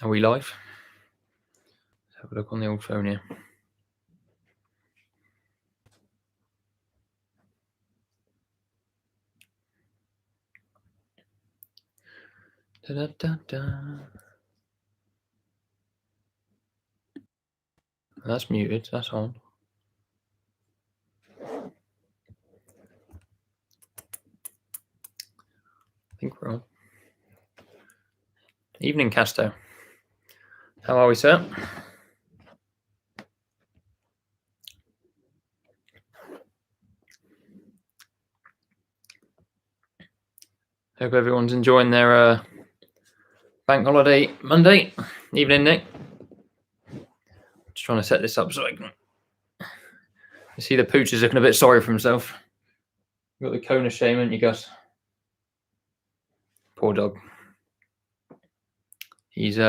Are we live? Let's have a look on the old phone here. Da, da, da, da. That's muted. That's on. I think we're on. Evening, Casto. How are we, sir? Hope everyone's enjoying their bank holiday Monday evening, Nick. Just trying to set this up so I can. You see the pooch is looking a bit sorry for himself. You've got the cone of shame, haven't you, Gus? Poor dog. He's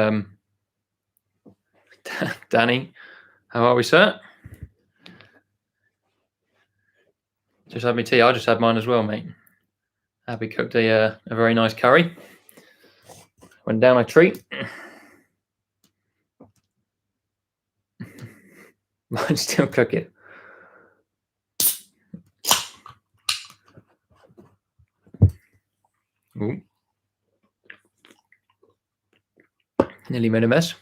Danny. How are we, sir? Just had me tea. I just had mine as well, mate. Abby cooked a very nice curry. Went down a treat. Mine's still cooking. Ooh. Nearly made a mess.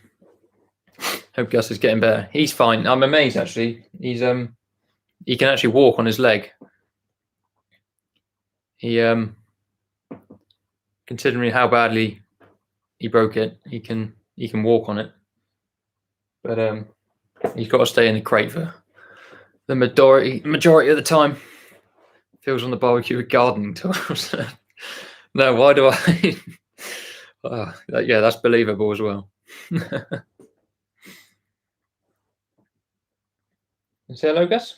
Hope Gus is getting better. He's fine. I'm amazed actually. He's he can actually walk on his leg. He considering how badly he broke it, he can walk on it. But he's got to stay in the crate for the majority of the time. Feels on the barbecue with gardening tools. No, why do I? Yeah, that's believable as well. Say hello, Gus.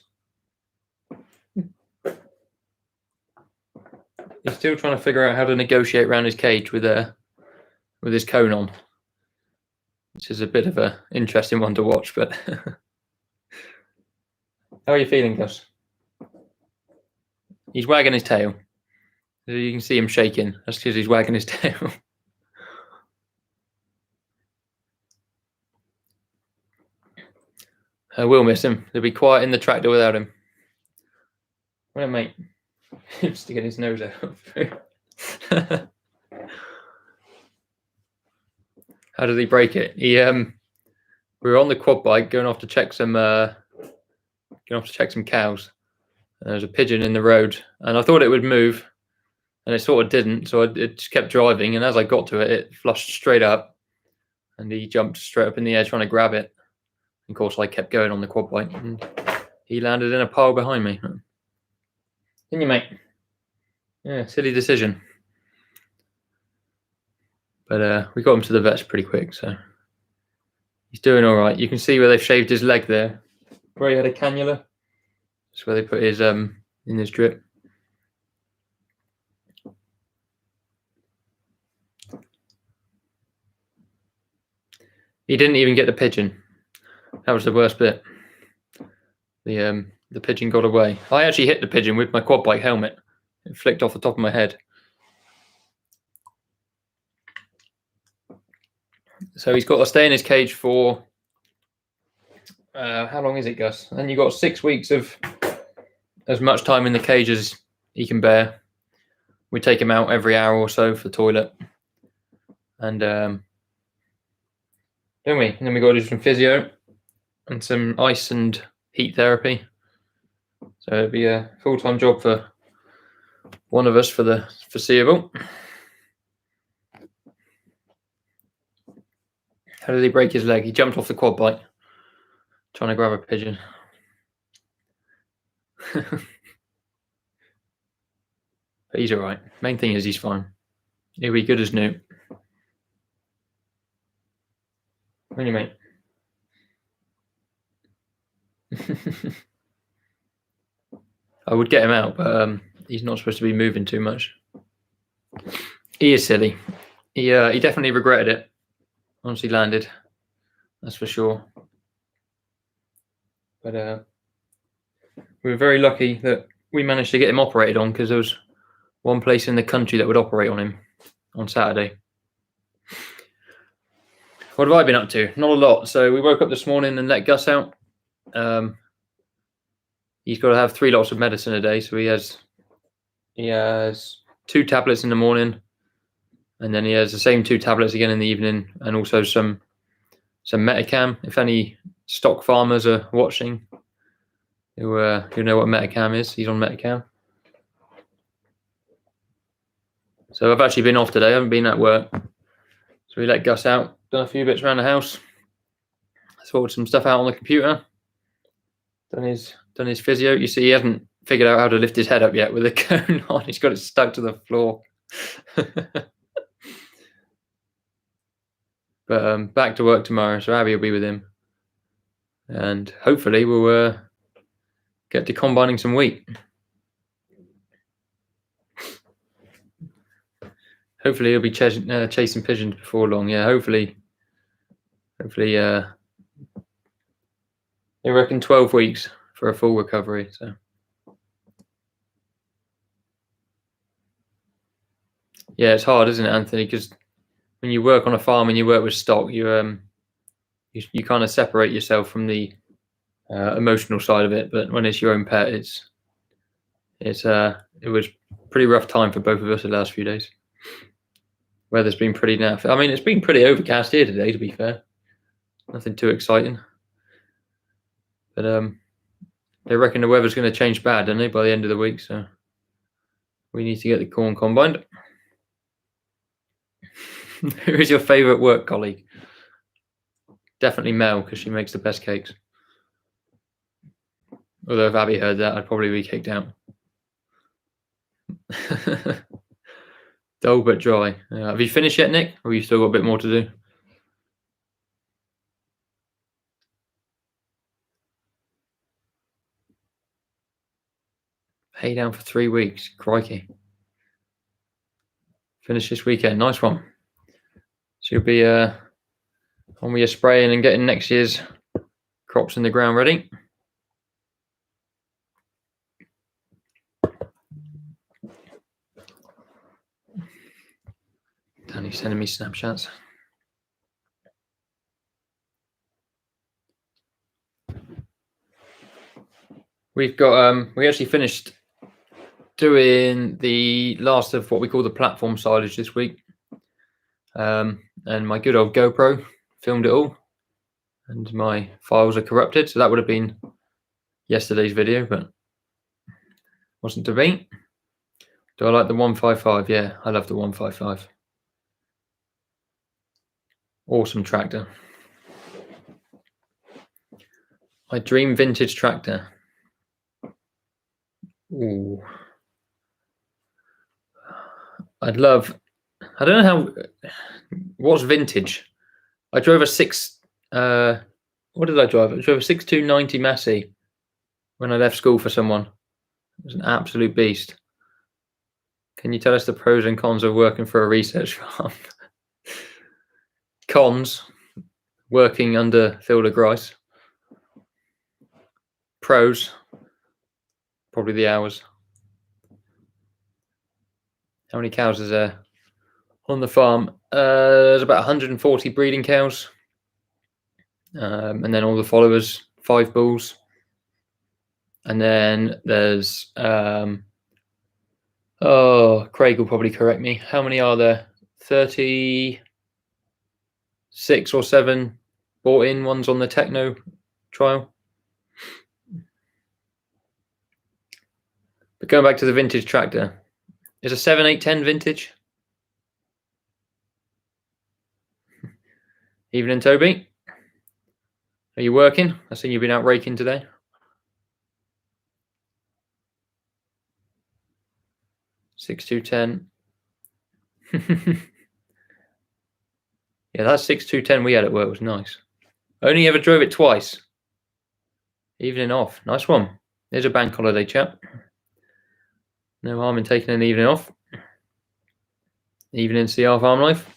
He's still trying to figure out how to negotiate around his cage with his cone on, which is a bit of a interesting one to watch. But how are you feeling, Gus? He's wagging his tail. You can see him shaking. That's because he's wagging his tail. I will miss him. He'll be quiet in the tractor without him. Well, mate. Sticking his nose out. How did he break it? We were on the quad bike going off to check some cows. And there was a pigeon in the road, and I thought it would move, and it sort of didn't. So it just kept driving, and as I got to it, it flushed straight up, and he jumped straight up in the air trying to grab it. Of course, I kept going on the quad bike, and he landed in a pile behind me. Didn't you, mate? Yeah, silly decision. But we got him to the vets pretty quick, so he's doing all right. You can see where they've shaved his leg there, where he had a cannula. That's where they put his in his drip. He didn't even get the pigeon. That was the worst bit. The pigeon got away. I actually hit the pigeon with my quad bike helmet. It flicked off the top of my head. So he's got to stay in his cage for how long is it, Gus? And you've got 6 weeks of as much time in the cage as he can bear. We take him out every hour or so for the toilet, and don't we? And then we got to do some physio and some ice and heat therapy. So it'll be a full-time job for one of us for the foreseeable. How did he break his leg? He jumped off the quad bike trying to grab a pigeon. But he's all right. Main thing is he's fine. He'll be good as new. What do you mean? I would get him out, but he's not supposed to be moving too much. He is silly. He definitely regretted it once he landed. That's for sure. But we were very lucky that we managed to get him operated on, because there was one place in the country that would operate on him on Saturday. What have I been up to? Not a lot. So we woke up this morning and let Gus out. He's got to have 3 lots of medicine a day. So he has 2 tablets in the morning, and then he has the same 2 tablets again in the evening, and also some Metacam. If any stock farmers are watching, who know what Metacam is, he's on Metacam. So I've actually been off today. I haven't been at work. So we let Gus out, done a few bits around the house, sorted some stuff out on the computer, done his physio. You see, he hasn't figured out how to lift his head up yet with a cone on. He's got it stuck to the floor. But back to work tomorrow, so Abby will be with him, and hopefully we'll get to combining some wheat. Hopefully he'll be chasing pigeons before long. Yeah, hopefully. They reckon 12 weeks for a full recovery. So yeah, it's hard, isn't it, Anthony? Because when you work on a farm and you work with stock, you kind of separate yourself from the emotional side of it. But when it's your own pet, it was a pretty rough time for both of us the last few days. Weather's been pretty naff. I mean, it's been pretty overcast here today, to be fair. Nothing too exciting. But they reckon the weather's going to change bad, don't they, by the end of the week? So we need to get the corn combined. Who is your favourite work colleague? Definitely Mel, because she makes the best cakes. Although if Abby heard that, I'd probably be kicked out. Dull but dry. Have you finished yet, Nick? Or have you still got a bit more to do? Pay down for 3 weeks. Crikey. Finish this weekend. Nice one. So you'll be on with your spraying and getting next year's crops in the ground ready. Danny's sending me Snapchats. We've got we actually finished doing the last of what we call the platform silage this week. And my good old GoPro filmed it all, and my files are corrupted, so that would have been yesterday's video, but wasn't to be. Do I like the 155? Yeah, I love the 155. Awesome tractor. My dream vintage tractor. Ooh. I don't know how, what's vintage? I drove a what did I drive? I drove a 6290 Massey when I left school for someone. It was an absolute beast. Can you tell us the pros and cons of working for a research farm? Cons, working under Fielder Grice. Pros, probably the hours. How many cows is there on the farm? There's about 140 breeding cows. And then all the followers, 5 bulls. And then there's, Craig will probably correct me. How many are there? 36 or 7 bought in ones on the Techno trial. But going back to the vintage tractor, is a 7810 vintage? Evening, Toby. Are you working? I see you've been out raking today. $6,210. Yeah, that 6,210 we had at work was nice. Only ever drove it twice. Evening off. Nice one. There's a bank holiday, chap. No harm in taking an evening off. Evening CR farm life.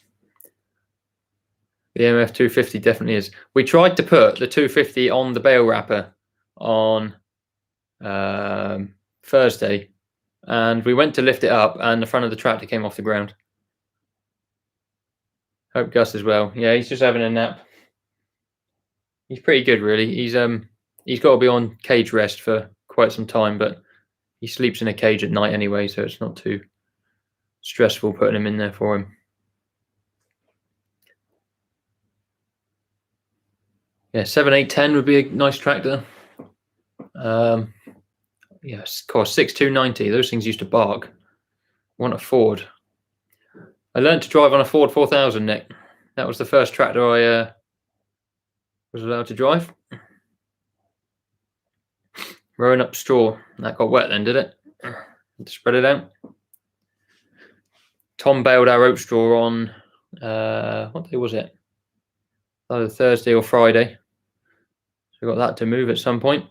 The MF 250 definitely is. We tried to put the 250 on the bale wrapper on Thursday, and we went to lift it up, and the front of the tractor came off the ground. Hope Gus as well. Yeah, he's just having a nap. He's pretty good, really. He's got to be on cage rest for quite some time, but he sleeps in a cage at night anyway, so it's not too stressful putting him in there for him. Yeah, 7810 would be a nice tractor. Yes, cost 6290. Those things used to bark. I want a Ford. I learned to drive on a Ford 4000, Nick. That was the first tractor I was allowed to drive. Rowing up straw. That got wet then, did it? Had to spread it out. Tom bailed our oat straw on, what day was it? Either Thursday or Friday. So we got that to move at some point.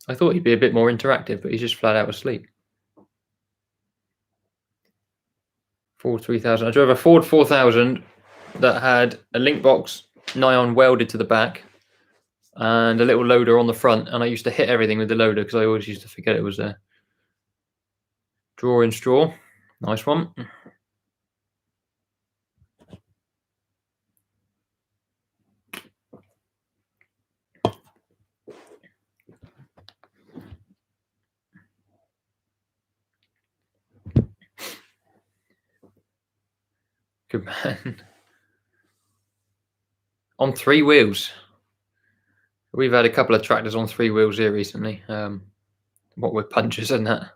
I thought he'd be a bit more interactive, but he's just flat out asleep. Ford 3000. I drove a Ford 4000 that had a link box nylon welded to the back and a little loader on the front, and I used to hit everything with the loader because I always used to forget it was there. Draw in straw. Nice one. Good man. On 3 wheels. We've had a couple of tractors on 3 wheels here recently. What with punches and that.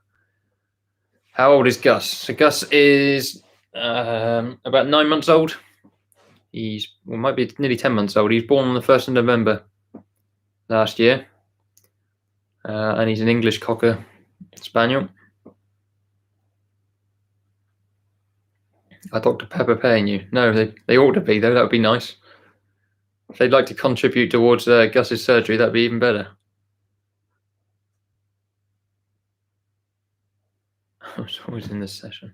How old is Gus? So Gus is about 9 months old. Might be nearly 10 months old. He was born on the 1st of November last year. And he's an English Cocker Spaniel. Are Dr. Pepper paying you? No, they ought to be, though. That would be nice. If they'd like to contribute towards Gus's surgery, that'd be even better. I was always in this session.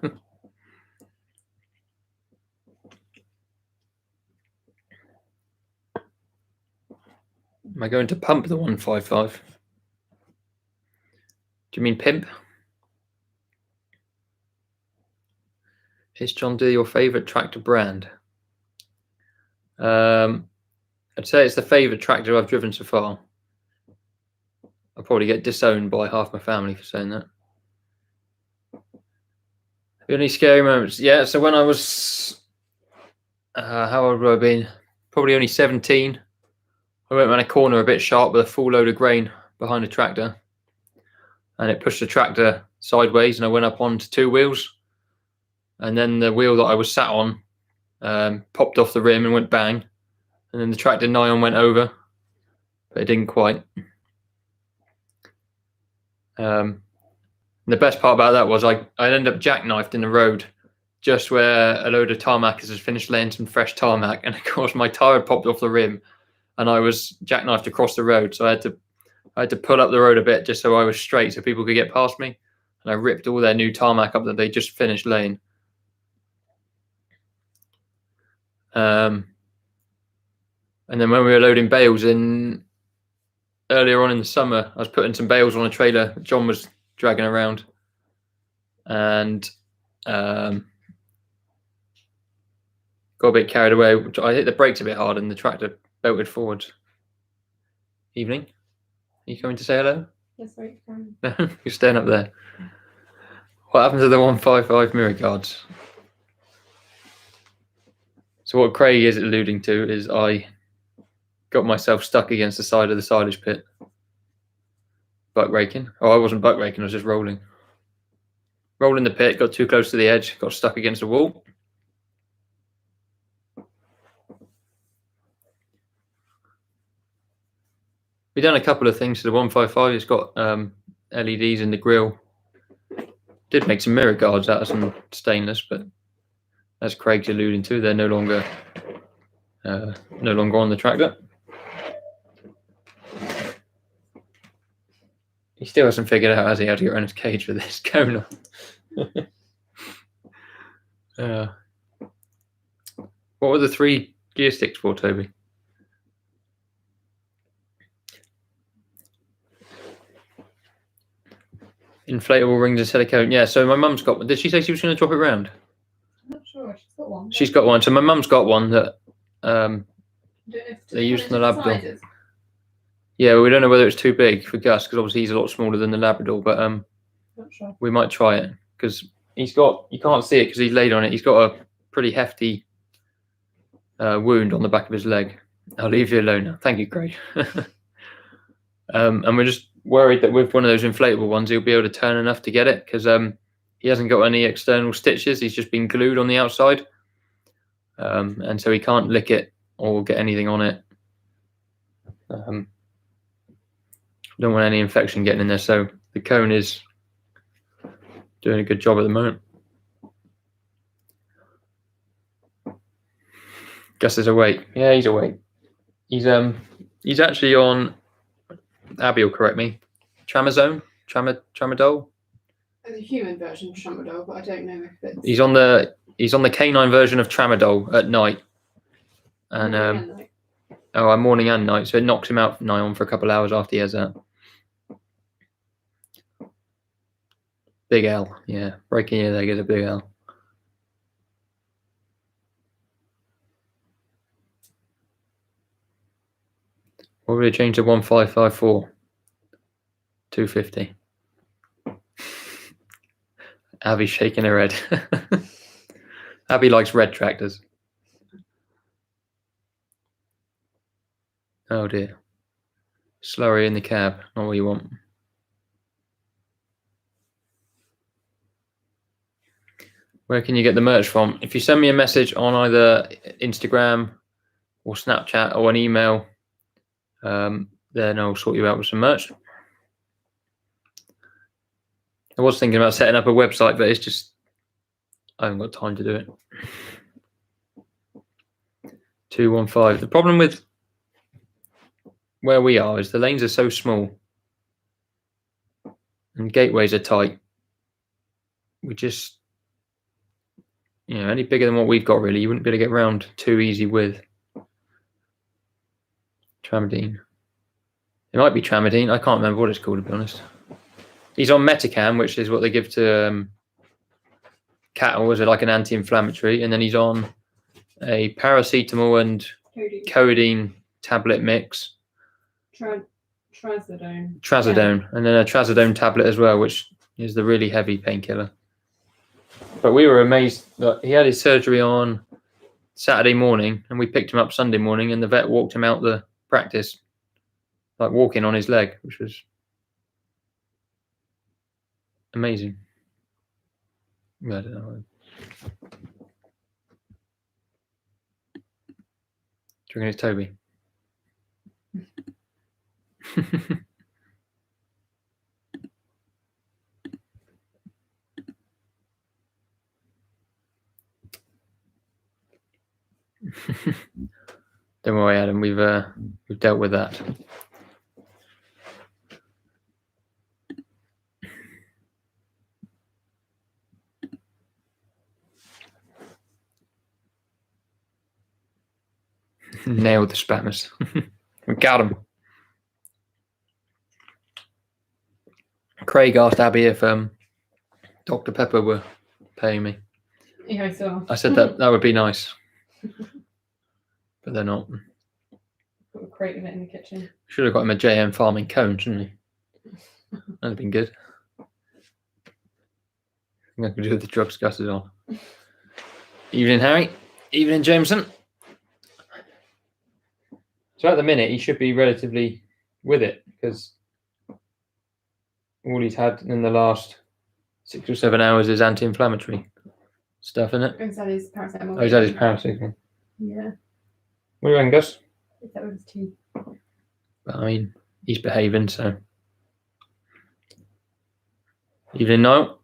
Am I going to pump the 155? Do you mean pimp? Is John Deere your favourite tractor brand? I'd say it's the favourite tractor I've driven so far. I'll probably get disowned by half my family for saying that. Any scary moments? Yeah, so when I was, how old would I have been? Probably only 17. I went around a corner a bit sharp with a full load of grain behind a tractor, and it pushed the tractor sideways, and I went up onto 2 wheels, and then the wheel that I was sat on popped off the rim and went bang, and then the tractor nigh on went over, but it didn't quite. The best part about that was I ended up jackknifed in the road just where a load of tarmackers had finished laying some fresh tarmac, and of course my tire had popped off the rim and I was jackknifed across the road, so I had to pull up the road a bit just so I was straight so people could get past me, and I ripped all their new tarmac up that they just finished laying. And then when we were loading bales in earlier on in the summer, I was putting some bales on a trailer that John was dragging around, and got a bit carried away. I hit the brakes a bit hard and the tractor belted forward. Evening. Are you coming to say hello? Yes, right. You're staying up there. What happened to the 155 mirror guards? So what Craig is alluding to is I got myself stuck against the side of the silage pit. Buck raking. Oh, I wasn't buck raking, I was just rolling. Rolling the pit, got too close to the edge, got stuck against the wall. We've done a couple of things to the 155. It's got LEDs in the grille. Did make some mirror guards out of some stainless, but as Craig's alluding to, they're no longer on the tractor. He still hasn't figured out, has he, how to get around his cage with this going on. What were the 3 gear sticks for, Toby? Inflatable rings and silicone. Yeah, so my mum's got one. Did she say she was going to drop it round? I'm not sure. She's got one. She's got one. So my mum's got one that they use in the Labrador. Sizes? Yeah, we don't know whether it's too big for Gus because obviously he's a lot smaller than the Labrador, but Not sure. we might try it because he's got, you can't see it because he's laid on it. He's got a pretty hefty wound on the back of his leg. I'll leave you alone now. Thank you, Craig. And we're just worried that with one of those inflatable ones, he'll be able to turn enough to get it because he hasn't got any external stitches. He's just been glued on the outside. And so he can't lick it or get anything on it. Don't want any infection getting in there. So the cone is doing a good job at the moment. Gus is awake. Yeah, he's awake. He's actually on, Abby will correct me, tramadol. There's a human version of tramadol, but I don't know if it's. He's on the canine version of tramadol at night, and morning and night. So it knocks him out nigh on for a couple of hours after he has that. Big L, yeah, breaking your leg is a big L. What would it change to 1554? 250. Abby's shaking her head. Abby likes red tractors. Oh dear. Slurry in the cab, not what you want. Where can you get the merch from? If you send me a message on either Instagram or Snapchat or an email, then I'll sort you out with some merch. I was thinking about setting up a website, but it's just, I haven't got time to do it. 215. The problem with where we are is the lanes are so small and gateways are tight. We just, any bigger than what we've got, really, you wouldn't be able to get around too easy with Tramadine. It might be Tramadine. I can't remember what it's called, to be honest. He's on Metacam, which is what they give to cattle as like an anti-inflammatory, and then he's on a paracetamol and codeine tablet mix. Trazodone. Trazodone, and then a trazodone tablet as well, which is the really heavy painkiller. But we were amazed that he had his surgery on Saturday morning, and we picked him up Sunday morning, and the vet walked him out the practice, like walking on his leg, which was amazing. I don't know. Do you reckon it's Toby? Don't worry, Adam. We've dealt with that. Nailed the spammers. We got him. Craig asked Abby if Dr. Pepper were paying me. Yeah, I saw. I said that would be nice. But they're not. Put a crate of it in the kitchen. Should have got him a JM farming cone, shouldn't he? That'd have been good. I think I could do with the drugs Gus is on. Evening, Harry. Evening, Jameson. So at the minute, he should be relatively with it because all he's had in the last 6 or 7 hours is anti-inflammatory stuff, isn't it? He's had his paracetamol. Oh, he's had his paracetamol. Yeah. What do you reckon, Gus? Is that with his tea? But, I mean, he's behaving, so. Evening, Niall.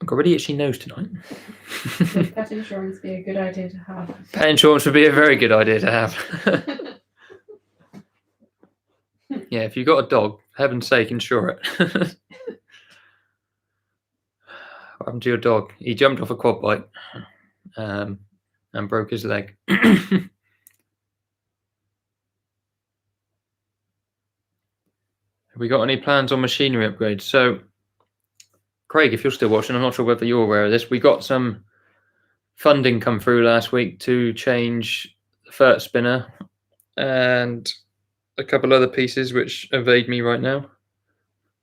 I've got a really itchy nose tonight. Would pet insurance be a good idea to have? Pet insurance would be a very good idea to have. Yeah, if you've got a dog, for heaven's sake, insure it. What happened to your dog? He jumped off a quad bike and broke his leg. Have we got any plans on machinery upgrades? So Craig, if you're still watching, I'm not sure whether you're aware of this. We got some funding come through last week to change the FERT spinner and a couple other pieces which evade me right now.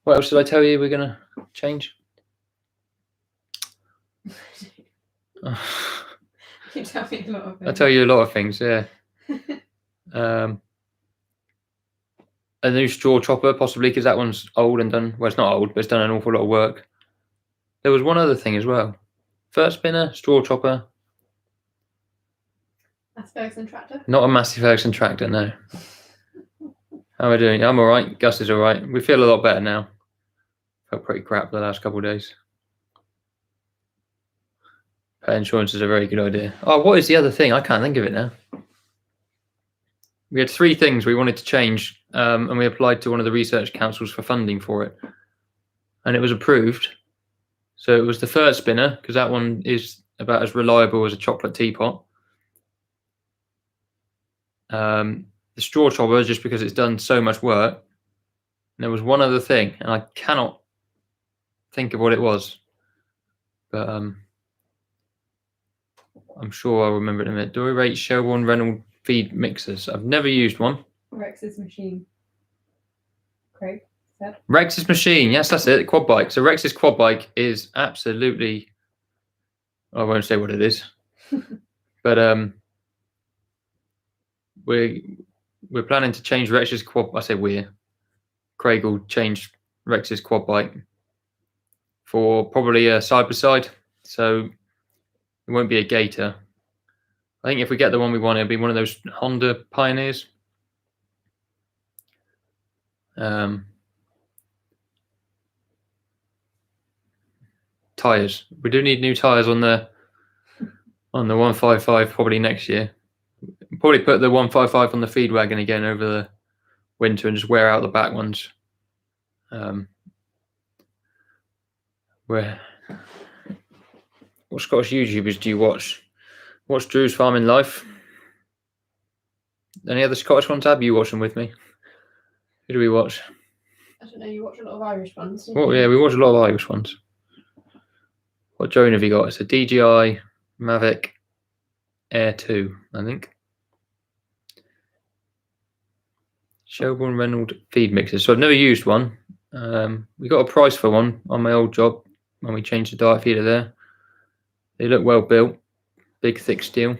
What else did I tell you we're going to change? You tell me a lot of things. I tell you a lot of things, yeah. A new straw chopper, possibly, because that one's old and done. Well, it's not old, but it's done an awful lot of work. There was one other thing as well. FERT spinner, straw chopper. That's Foevvercam tractor? Not a massive Foevvercam tractor, no. How am I doing? I'm all right. Gus is all right. We feel a lot better now. Felt pretty crap the last couple of days. Pet insurance is a very good idea. Oh, what is the other thing? I can't think of it now. We had 3 things we wanted to change, and we applied to one of the research councils for funding for it. And it was approved. So it was the FERT spinner, because that one is about as reliable as a chocolate teapot. The straw chopper, just because it's done so much work. And there was one other thing, and I cannot think of what it was. But I'm sure I'll remember it in a minute. Do we rate Shelbourne Reynolds feed mixers? I've never used one. Rex's machine. Craig said. Rex's machine, yes, that's it. Quad bike. So Rex's quad bike is absolutely. I won't say what it is, but we're planning to change Rex's quad. I say we're. Craig will change Rex's quad bike for probably a side by side, so it won't be a Gator. I think if we get the one we want, it'll be one of those Honda Pioneers. Tires. We do need new tires on the 155 probably next year. Probably put the 155 on the feed wagon again over the winter and just wear out the back ones. What Scottish YouTubers do you watch? Watch Drew's Farming Life. Any other Scottish ones? Have you watch them with me? Who do we watch? I don't know, you watch a lot of Irish ones. Oh yeah, we watch a lot of Irish ones. What drone have you got? It's a DJI Mavic Air 2, I think. Shelbourne Reynolds feed mixers. So I've never used one. We got a price for one on my old job when we changed the diet feeder there. They look well built, big thick steel.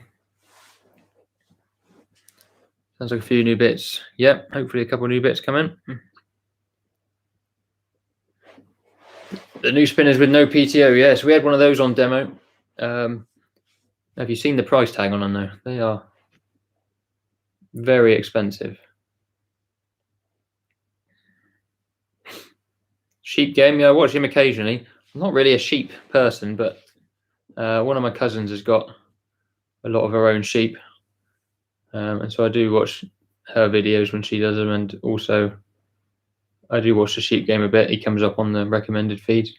Sounds like a few new bits. Yep, hopefully a couple of new bits come in. The new spinners with no PTO, yeah. So we had one of those on demo. Have you seen the price tag on them though? They are very expensive. Sheep game, yeah, I watch him occasionally. I'm not really a sheep person, but one of my cousins has got a lot of her own sheep. And so I do watch her videos when she does them, and also I do watch the sheep game a bit. He comes up on the recommended feed.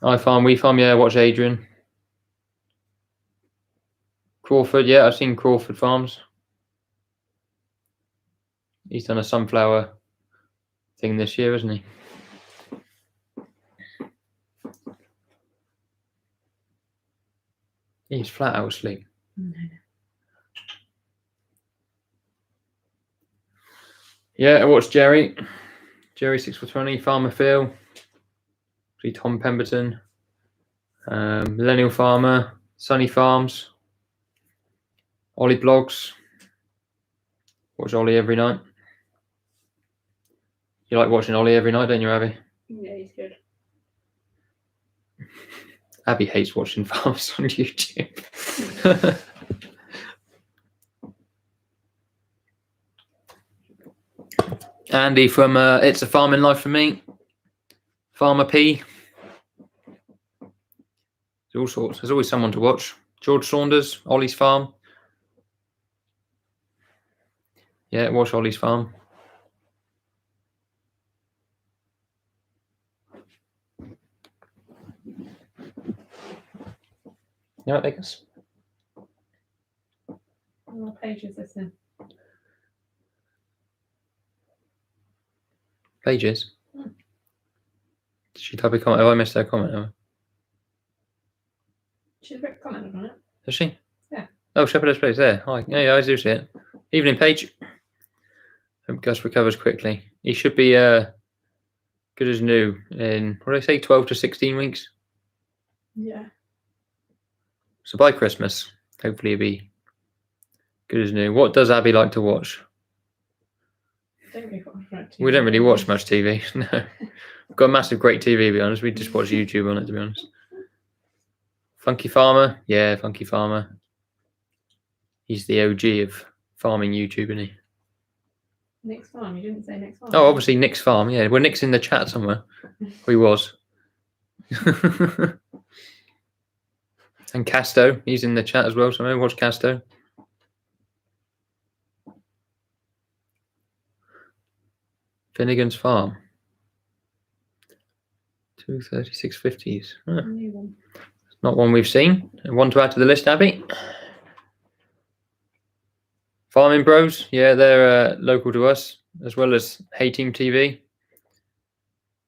I farm, we farm, yeah, watch Adrian. Crawford, yeah, I've seen Crawford Farms. He's done a sunflower thing this year, hasn't he? He's flat out asleep. No. Yeah, I watched Jerry 6 for 20, Farmer Phil, Tom Pemberton, Millennial Farmer, Sunny Farms, Ollie Blogs. Watch Ollie every night. You like watching Ollie every night, don't you, Abby? Yeah, he's good. Abby hates watching farms on YouTube. Andy from It's a Farming Life for Me. Farmer P. There's all sorts. There's always someone to watch. George Saunders, Ollie's Farm. Yeah, watch Ollie's Farm. You know what, Vegas? What page is this in? Pages. She type a comment. Oh, I missed her comment. Oh. She's commented on it. Has she? Yeah. Oh, Shepherdess Place there. Hi. Yeah, I do see it. Evening, Paige. Hope Gus recovers quickly. He should be good as new in, what did I say, 12 to 16 weeks? Yeah. So by Christmas, hopefully he'll be good as new. What does Abby like to watch? We don't really watch much TV. No. We've got a massive, great TV, to be honest. We just watch YouTube on it, to be honest. Funky Farmer. Yeah, Funky Farmer. He's the OG of farming YouTube, isn't he? Nick's Farm. You didn't say Nick's Farm. Oh, obviously Nick's Farm. Yeah, well, Nick's in the chat somewhere. He was. And Casto. He's in the chat as well. So maybe watch Casto. Finnegan's Farm. 236.50s. Huh. Not one we've seen. One to add to the list, Abby. Farming Bros. Yeah, they're local to us, as well as Hey Team TV.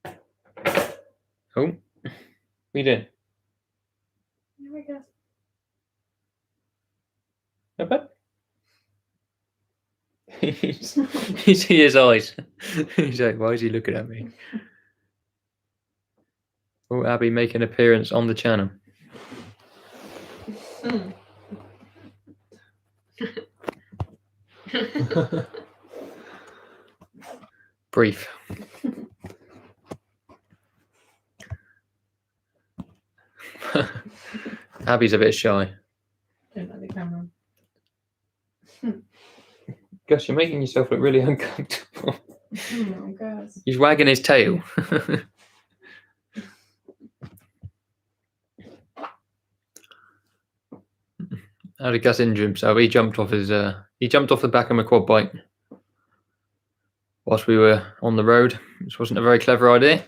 Oh, what you doing? Here we go. Not bad. You see his eyes. He's like, why is he looking at me? Will Abby make an appearance on the channel? Brief. Abby's a bit shy. Don't like the camera. Gus, you're making yourself look really uncomfortable. Oh, Gus. He's wagging his tail. How did Gus injure himself? He jumped off the back of my quad bike whilst we were on the road, which wasn't a very clever idea.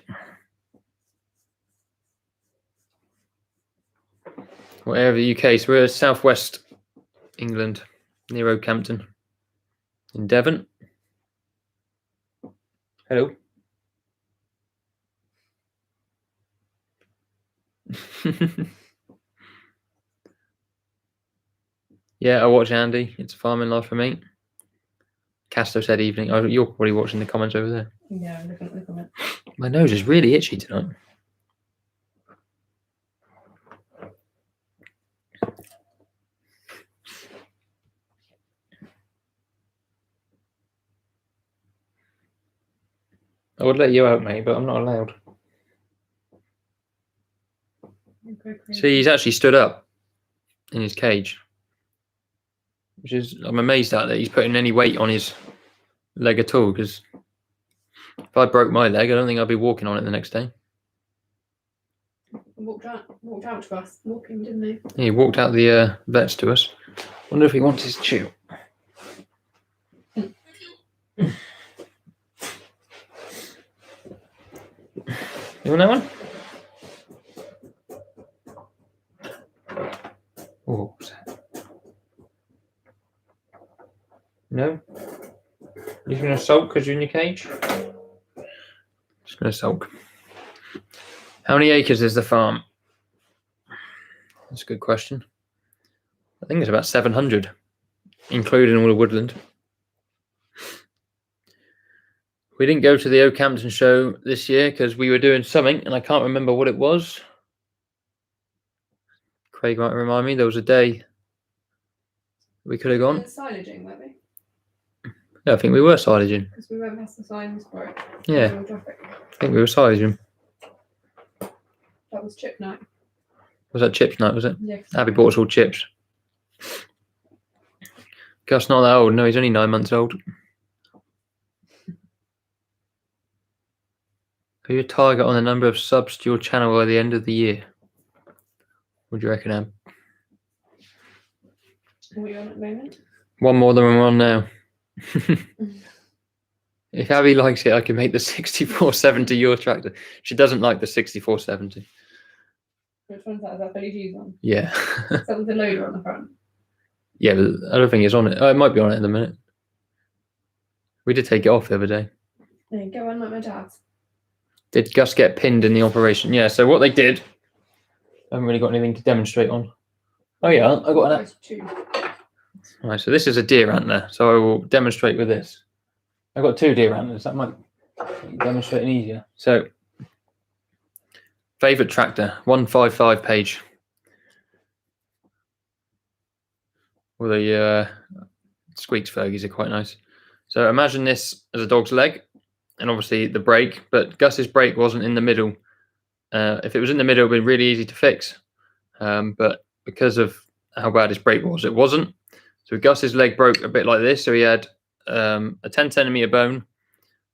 What area of the UK? So we're southwest England, near Oakhampton, in Devon. Hello. Yeah, I watch Andy. It's a farming life for me. Casto said evening. Oh, you're probably watching the comments over there. Yeah, I'm looking at the comments. My nose is really itchy tonight. I would let you out, mate, but I'm not allowed. See, he's actually stood up in his cage. Which is, I'm amazed at that he's putting any weight on his leg at all, because if I broke my leg, I don't think I'd be walking on it the next day. Walked out to us, walking, didn't he? Yeah, he walked out the vets to us. Wonder if he wants his chew. You want that one? Oh, what's that? No? You're going to sulk because you're in your cage? Just going to sulk. How many acres is the farm? That's a good question. I think it's about 700, including all the woodland. We didn't go to the Oakhampton show this year because we were doing something and I can't remember what it was. Craig might remind me. There was a day we could have gone. Silaging, weren't we? Yeah, I think we were silaging. Because we went past the signs for it. Yeah, I think we were silaging. That was chip night. Was that chips night, was it? Yeah. Abby bought us all chips. Gus not that old. No, he's only 9 months old. Are you a target on the number of subs to your channel by the end of the year? What do you reckon, Ab? What are you on at the moment? One more than we're on now. If Abby likes it, I can make the 6470 your tractor. She doesn't like the 6470. Which one's that? Is that Billy G's one? Yeah. Is that with the loader on the front? Yeah, but I don't think it's on it. Oh, it might be on it in a minute. We did take it off the other day. There you go, on like my dad's. Did Gus get pinned in the operation? Yeah, so what they did, I haven't really got anything to demonstrate on. Oh yeah, I got an... Two. Right, so this is a deer antler, so I will demonstrate with this. I've got 2 deer antlers, that might make demonstrating easier. So, favourite tractor, 155 page. Well, the squeaks Fergies are quite nice. So imagine this as a dog's leg, and obviously the brake, but Gus's brake wasn't in the middle. If it was in the middle, it would be really easy to fix. But because of how bad his brake was, it wasn't. So Gus's leg broke a bit like this. So he had a 10 centimeter bone,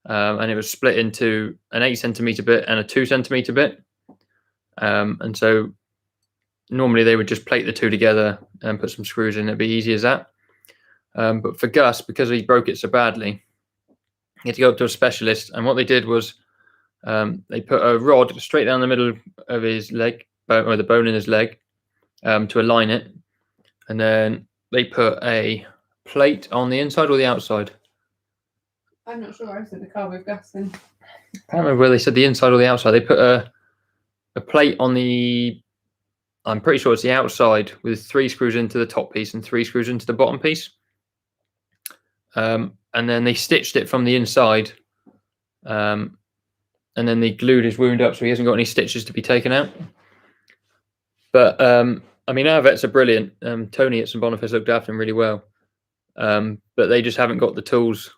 and it was split into an 8 centimeter bit and a 2 centimeter bit. And so normally they would just plate the 2 together and put some screws in. It'd be easy as that. But for Gus, because he broke it so badly, he had to go up to a specialist. And what they did was they put a rod straight down the middle of his leg, or the bone in his leg, to align it. And then they put a plate on the inside or the outside. I'm not sure. I was in the car with Gus. And I can't remember whether they said the inside or the outside. They put a plate on the, I'm pretty sure it's the outside, with 3 screws into the top piece and 3 screws into the bottom piece. And then they stitched it from the inside. And then they glued his wound up so he hasn't got any stitches to be taken out. But I mean, our vets are brilliant. Tony at St Boniface looked after him really well. But they just haven't got the tools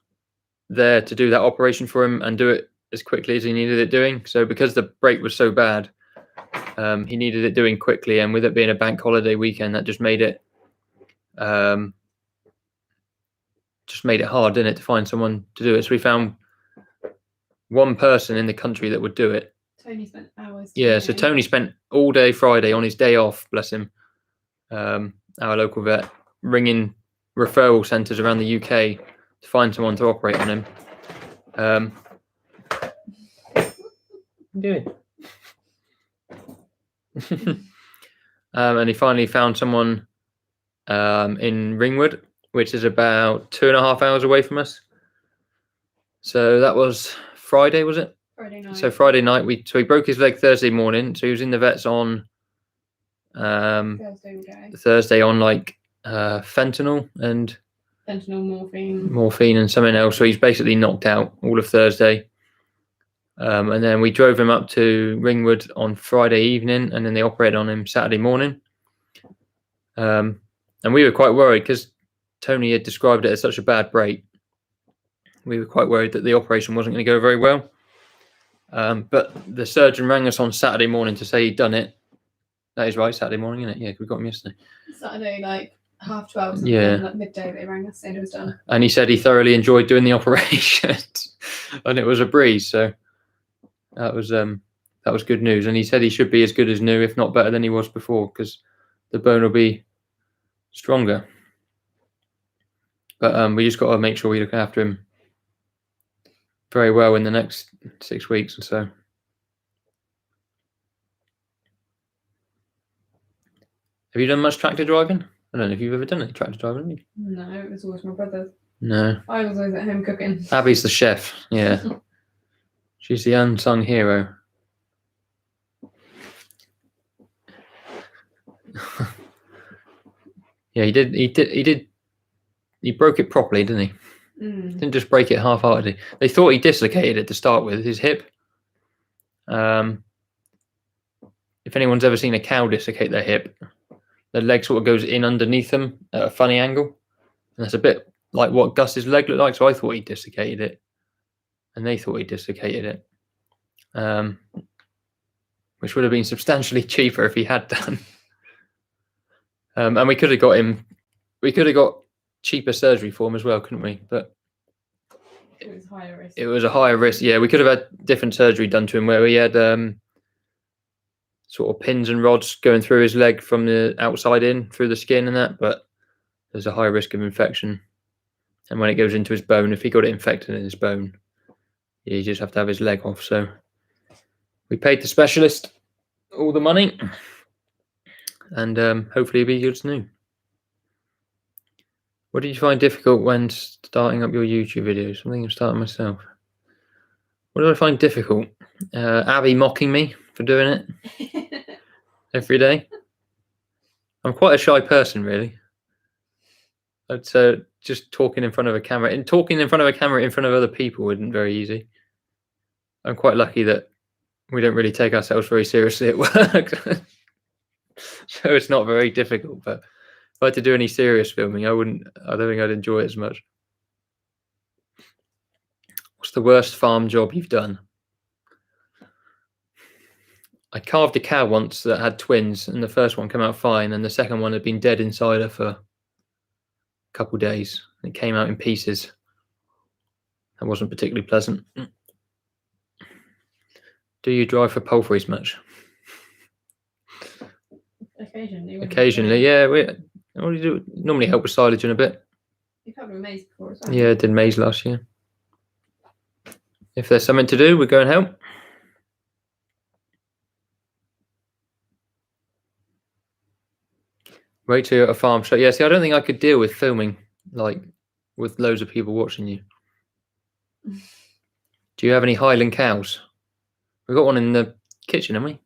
there to do that operation for him and do it as quickly as he needed it doing. So because the brake was so bad, he needed it doing quickly. And with it being a bank holiday weekend, that just made it hard, didn't it, to find someone to do it. So we found one person in the country that would do it. Tony spent hours. Yeah, so Tony spent all day Friday on his day off, bless him, our local vet, ringing referral centres around the UK to find someone to operate on him. What are you doing? And he finally found someone in Ringwood, which is about 2.5 hours away from us. So that was Friday, was it? Friday night. So Friday night, he broke his leg Thursday morning. So he was in the vets on Thursday on like fentanyl, morphine and something else. So he's basically knocked out all of Thursday. And then we drove him up to Ringwood on Friday evening, and then they operated on him Saturday morning. And we were quite worried because Tony had described it as such a bad break. We were quite worried that the operation wasn't going to go very well. But the surgeon rang us on Saturday morning to say he'd done it. That is right, Saturday morning, isn't it? Yeah, we got him yesterday. Saturday, like 12:30. Yeah. Like midday, they rang us saying it was done. And he said he thoroughly enjoyed doing the operation, and it was a breeze. So that was good news. And he said he should be as good as new, if not better than he was before, because the bone will be stronger. But we just got to make sure we look after him very well in the next 6 weeks or so. Have you done much tractor driving? I don't know if you've ever done any tractor driving, have you? No, it was always my brother's. No. I was always at home cooking. Abby's the chef, yeah. She's the unsung hero. Yeah, he broke it properly, didn't he? Didn't just break it half-heartedly. They thought he dislocated it to start with, his hip. If anyone's ever seen a cow dislocate their hip, the leg sort of goes in underneath them at a funny angle. And that's a bit like what Gus's leg looked like. So I thought he dislocated it. And they thought he dislocated it. Which would have been substantially cheaper if he had done. And we could have got cheaper surgery for him as well, couldn't we? But it was higher risk. It was a higher risk. Yeah, we could have had different surgery done to him where we had sort of pins and rods going through his leg from the outside in through the skin and that, but there's a high risk of infection. And when it goes into his bone, if he got it infected in his bone, you just have to have his leg off. So we paid the specialist all the money, and hopefully it'll be good as new. What did you find difficult when starting up your YouTube videos? I'm thinking of starting myself. What do I find difficult? Abby mocking me for doing it every day. I'm quite a shy person, really. So just talking in front of a camera and talking in front of a camera in front of other people isn't very easy. I'm quite lucky that we don't really take ourselves very seriously at work. So it's not very difficult. But if I had to do any serious filming, I don't think I'd enjoy it as much. What's the worst farm job you've done? I carved a cow once that had twins, and the first one came out fine, and the second one had been dead inside her for a couple of days. It came out in pieces. That wasn't particularly pleasant. Do you drive for palfreys much? Occasionally. Occasionally, yeah. We do normally help with silage in a bit. You've helped with maize before as well. Yeah, I did maize last year. If there's something to do, we go and help. Wait till you're at a farm show. Yeah, see, I don't think I could deal with filming like with loads of people watching you. Do you have any Highland cows? We've got one in the kitchen, haven't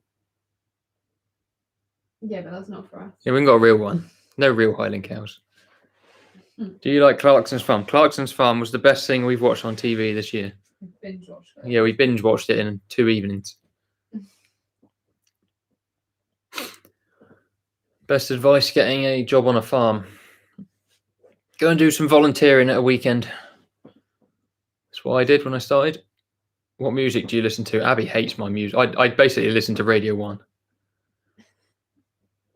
we? Yeah, but that's not for us. Yeah, we haven't got a real one. No real Highland cows. Do you like Clarkson's Farm? Clarkson's Farm was the best thing we've watched on TV this year. Binge watched it. Yeah, we binge watched it in 2 evenings. Best advice getting a job on a farm. Go and do some volunteering at a weekend. That's what I did when I started. What music do you listen to? Abby hates my music. I basically listen to Radio 1.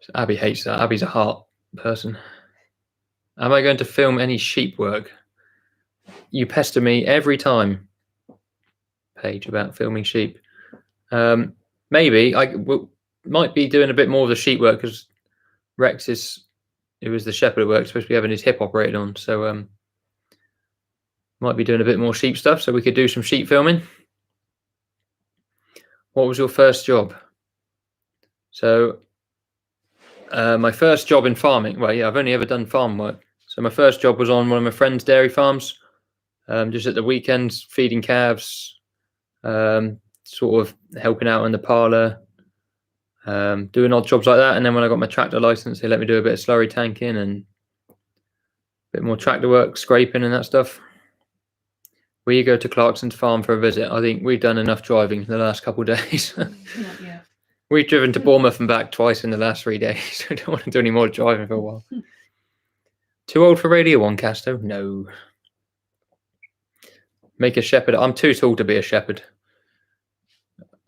So Abby hates that. Abby's a heart person. Am I going to film any sheep work? You pester me every time, Paige, about filming sheep. Maybe I might be doing a bit more of the sheep work because Rex who was the shepherd at work, supposed to be having his hip operated on. So might be doing a bit more sheep stuff. So we could do some sheep filming. What was your first job? So my first job in farming. Well, yeah, I've only ever done farm work. So my first job was on one of my friend's dairy farms, just at the weekends, feeding calves, sort of helping out in the parlour, doing odd jobs like that. And then when I got my tractor license, they let me do a bit of slurry tanking and a bit more tractor work, scraping and that stuff. Will you go to Clarkson's farm for a visit? I think we've done enough driving the last couple of days. Not yet. We've driven to Bournemouth and back twice in the last 3 days. I don't want to do any more driving for a while. Too old for Radio 1, Casto? No. Make a shepherd. I'm too tall to be a shepherd.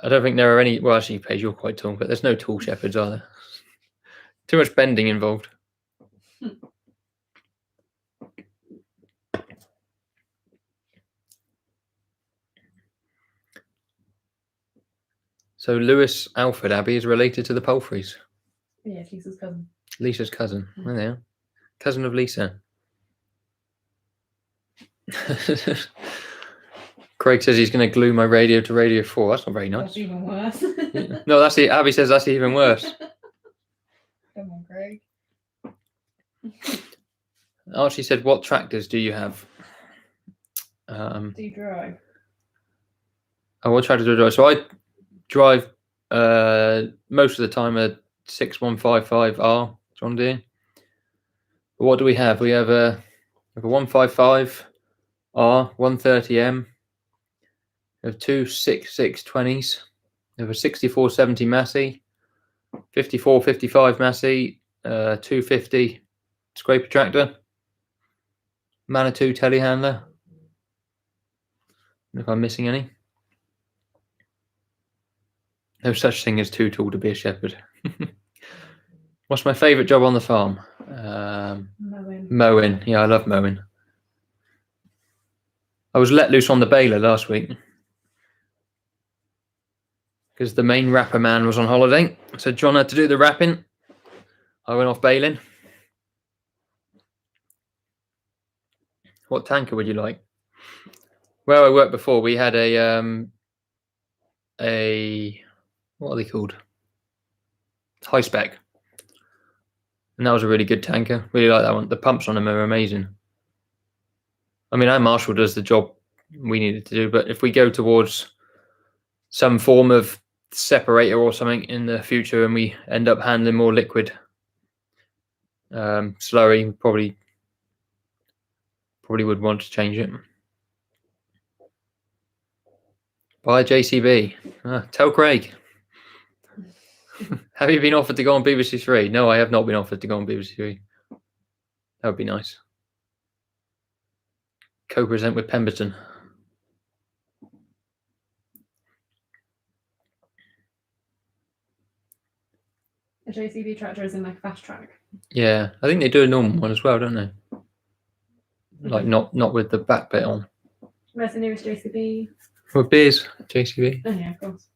I don't think there are any. Well, actually, Paige, you're quite tall, but there's no tall shepherds, are there? Too much bending involved. So Lewis Alfred Abbey is related to the Palfreys. Yeah, it's Lisa's cousin. Lisa's cousin. There they are. Cousin of Lisa. Craig says he's going to glue my radio to Radio 4. That's not very nice. That's even worse. No, Abby says that's even worse. Come on, Craig. Archie said, what tractors do you have? Do you drive? Oh, what tractors do I drive? So I drive most of the time a 6155R John Deere. But what do we have? We have a 155R, 130M. We have two 6620s. We have a 6470 Massey, 5455 Massey, 250 scraper tractor, Manitou telehandler. If I'm missing any. No such thing as too tall to be a shepherd. What's my favourite job on the farm? Mowing. Mowing. Yeah, I love mowing. I was let loose on the baler last week because the main rapper man was on holiday. So John had to do the rapping. I went off baling. What tanker would you like? Where I worked before, we had a what are they called? High spec. And that was a really good tanker. Really like that one. The pumps on them are amazing. I mean, our Marshall does the job we needed to do. But if we go towards some form of separator or something in the future, and we end up handling more liquid slurry, probably would want to change it. Buy a JCB. Tell Craig. Have you been offered to go on BBC Three? No, I have not been offered to go on BBC Three. That would be nice. Co-present with Pemberton. A JCB tractor is in like fast track. Yeah, I think they do a normal one as well, don't they? Like not with the back bit on. Where's the nearest JCB? Well, Beers, JCB. Oh yeah, of course.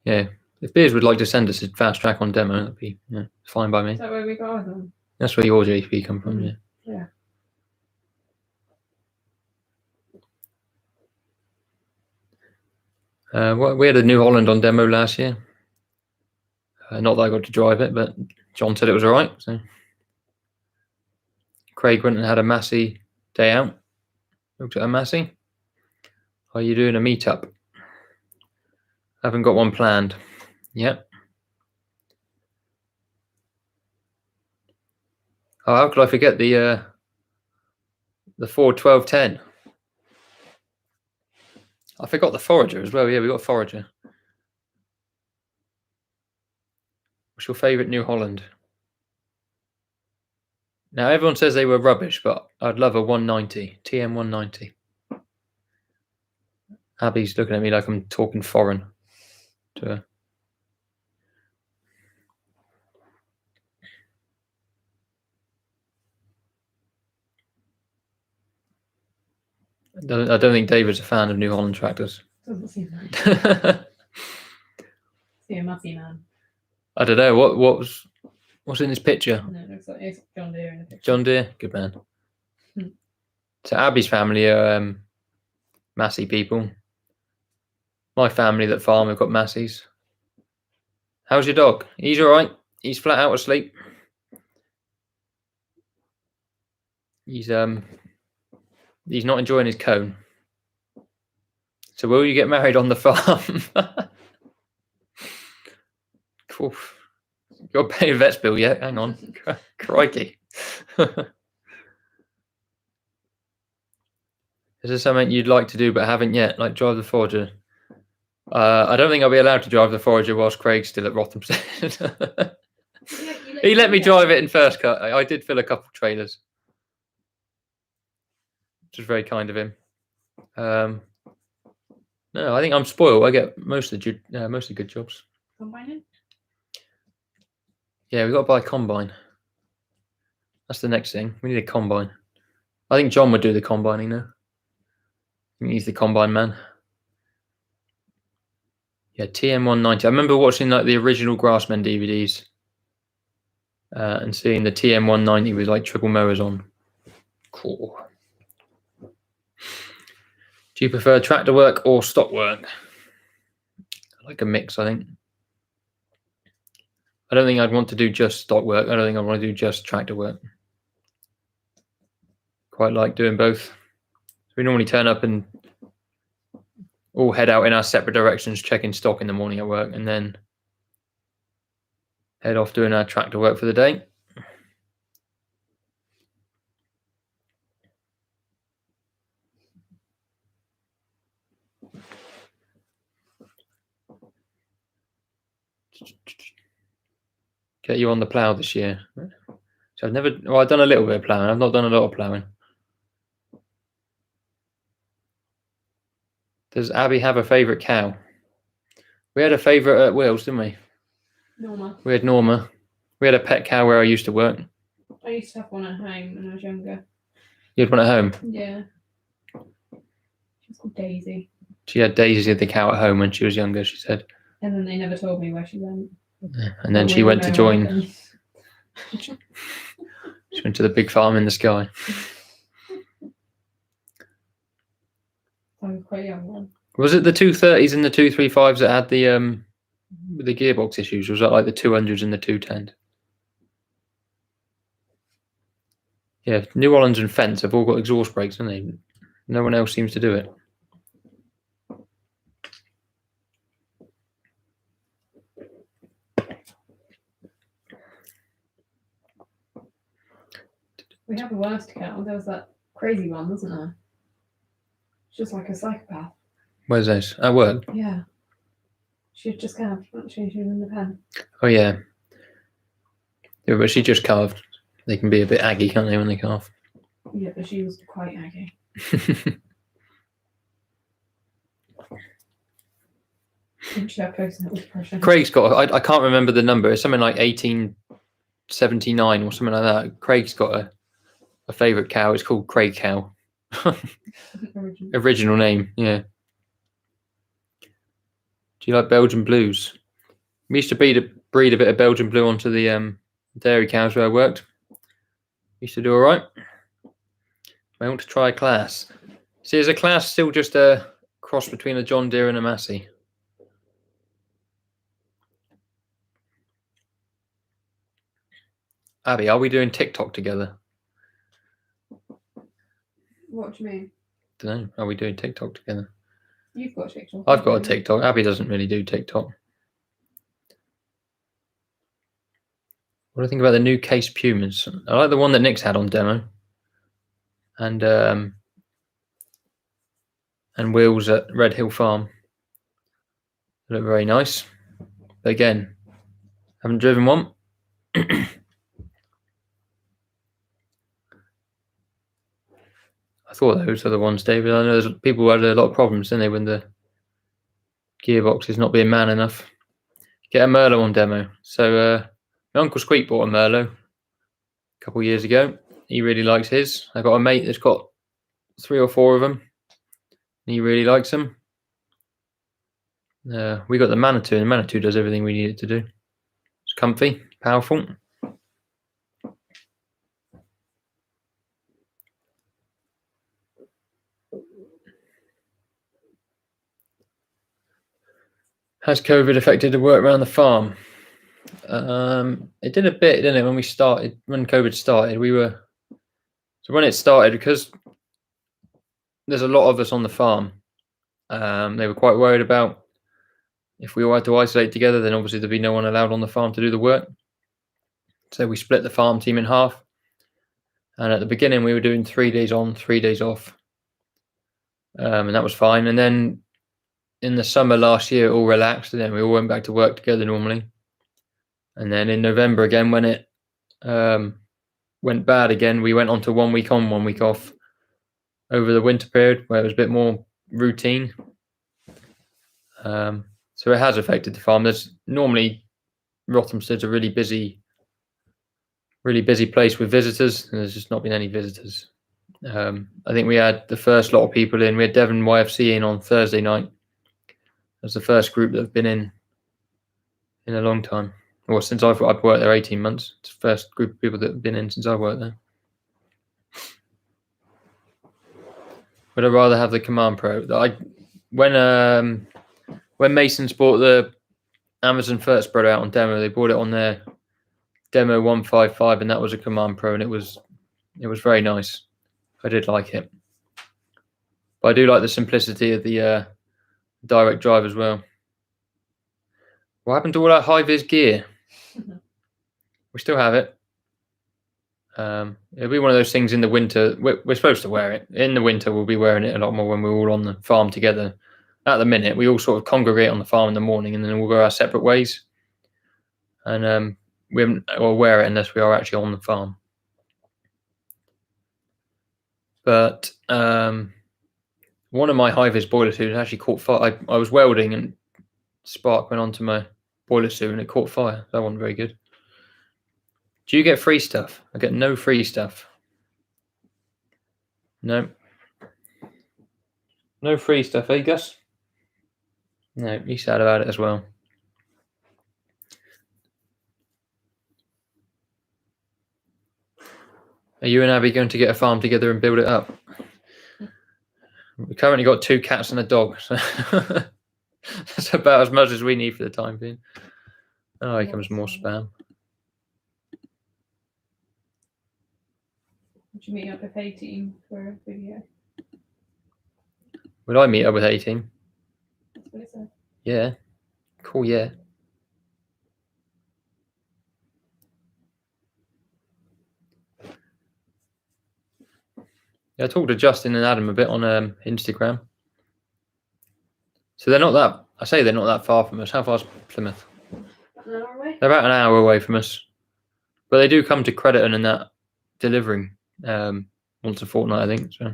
Yeah, if Beers would like to send us a fast track on demo, that'd be fine by me. Is that where we got them? That's where your JCB come from, yeah. Yeah. We had a New Holland on demo last year. Not that I got to drive it, but John said it was all right. So Craig went and had a Massey day out. Looked at a Massey. Are you doing a meetup? Haven't got one planned yet. Oh, how could I forget the Ford 1210? I forgot the Forager as well. Yeah, we got a Forager. What's your favourite New Holland? Now, everyone says they were rubbish, but I'd love a 190, TM 190. Abby's looking at me like I'm talking foreign to her. I don't think David's a fan of New Holland tractors. Doesn't seem like. See a Massey man. I don't know what's in this picture. No, it looks like it's John Deere in the picture. John Deere, good man. So Abby's family are Massey people. My family that farm have got Masseys. How's your dog? He's all right. He's flat out asleep. He's not enjoying his cone. So will you get married on the farm? Oof. You got to pay a vet's bill yet? Hang on. Crikey. Is there something you'd like to do but haven't yet? Like drive the Forager? I don't think I'll be allowed to drive the Forager whilst Craig's still at Rothamsted. He let me drive it in first cut. I did fill a couple of trailers, which was very kind of him. No, I think I'm spoiled. I get mostly good jobs. Combining? Yeah, we've got to buy a combine. That's the next thing. We need a combine. I think John would do the combining now. He's the combine man. Yeah, TM190. I remember watching like the original Grassmen DVDs and seeing the TM190 with like triple mowers on. Cool. Do you prefer tractor work or stock work? I like a mix, I think. I don't think I'd want to do just stock work. I don't think I want to do just tractor work. Quite like doing both. So we normally turn up and all head out in our separate directions, checking stock in the morning at work, and then head off doing our tractor work for the day. Get you on the plough this year. So I've done a little bit of ploughing. I've not done a lot of ploughing. Does Abby have a favourite cow? We had a favourite at Will's, didn't we? Norma. We had Norma. We had a pet cow where I used to work. I used to have one at home when I was younger. You had one at home? Yeah. She was called Daisy. She had Daisy the cow at home when she was younger, she said. And then they never told me where she went. And then she went to join. She went to the big farm in the sky. I was quite young then. Was it the 230s and the 235s that had the gearbox issues? Or was that like the 200s and the 210s? Yeah, New Hollands and Fence have all got exhaust brakes, haven't they? No one else seems to do it. We have a worst cow. There was that crazy one, wasn't there? Just like a psychopath. Where's this? At work? Yeah. She just calved. Actually, she was in the pen. Oh, yeah. Yeah, but she just calved. They can be a bit aggy, can't they, when they calve? Yeah, but she was quite aggy. Craig's got, I can't remember the number. It's something like 1879 or something like that. Craig's got a favourite cow. It's called Craig Cow. Original name, yeah. Do you like Belgian Blues? We used to breed a bit of Belgian Blue onto the dairy cows where I worked. Used to do all right. I want to try a class. See, is a class still just a cross between a John Deere and a Massey? Abby, are we doing TikTok together? What do you mean? Don't know. Are we doing TikTok together? You've got a TikTok. I've got a TikTok. Abby doesn't really do TikTok. What do I think about the new Case Pumas? I like the one that Nick's had on demo. And wheels at Red Hill Farm. They look very nice. But again, haven't driven one. I thought those are the ones, David. I know people had a lot of problems, didn't they, when the gearbox is not being man enough. Get a Merlot on demo. So my Uncle Squeak bought a Merlot a couple of years ago. He really likes his. I got a mate that's got 3 or 4 of them. And he really likes them. We got the Manitou, and the Manitou does everything we need it to do. It's comfy, powerful. Has COVID affected the work around the farm? It did a bit, didn't it? When COVID started, when it started, because there's a lot of us on the farm, they were quite worried about if we all had to isolate together, then obviously there'd be no one allowed on the farm to do the work. So we split the farm team in half. And at the beginning, we were doing 3 days on, 3 days off. And that was fine. And then in the summer last year, it all relaxed, and then we all went back to work together normally. And then in November again, when it went bad again, we went on to 1 week on, 1 week off over the winter period, where it was a bit more routine. So it has affected the farm. There's normally Rothamsted's a really busy place with visitors, and there's just not been any visitors. I think we had the first lot of people in. We had Devon YFC in on Thursday night. That's the first group that have been in a long time. Well, since I've worked there 18 months. It's the first group of people that have been in since I've worked there. Would I rather have the Command Pro? When Masons bought the Amazon First Spreader out on demo, they bought it on their demo 155, and that was a Command Pro, and it was very nice. I did like it, but I do like the simplicity of the direct drive as well. What happened to all that high-vis gear? We still have it. It'll be one of those things in the winter. We're supposed to wear it. In the winter, we'll be wearing it a lot more when we're all on the farm together. At the minute, we all sort of congregate on the farm in the morning, and then we'll go our separate ways. And we will wear it unless we are actually on the farm. But one of my high-vis boiler suits actually caught fire. I was welding, and spark went onto my boiler suit, and it caught fire. That wasn't very good. Do you get free stuff? I get no free stuff. No. No free stuff, eh, Gus? No, he's sad about it as well. Are you and Abby going to get a farm together and build it up? We've currently got 2 cats and a dog, so that's about as much as we need for the time being. Oh, here comes more spam. Would you meet up with A-Team for a video? Would I meet up with A-Team? That's what it said. Yeah. Cool, yeah. Yeah, I talked to Justin and Adam a bit on Instagram. So they're not that, I say they're not that far from us. How far's Plymouth? An hour away? They're about an hour away from us. But they do come to Crediton and that delivering once a fortnight, I think. So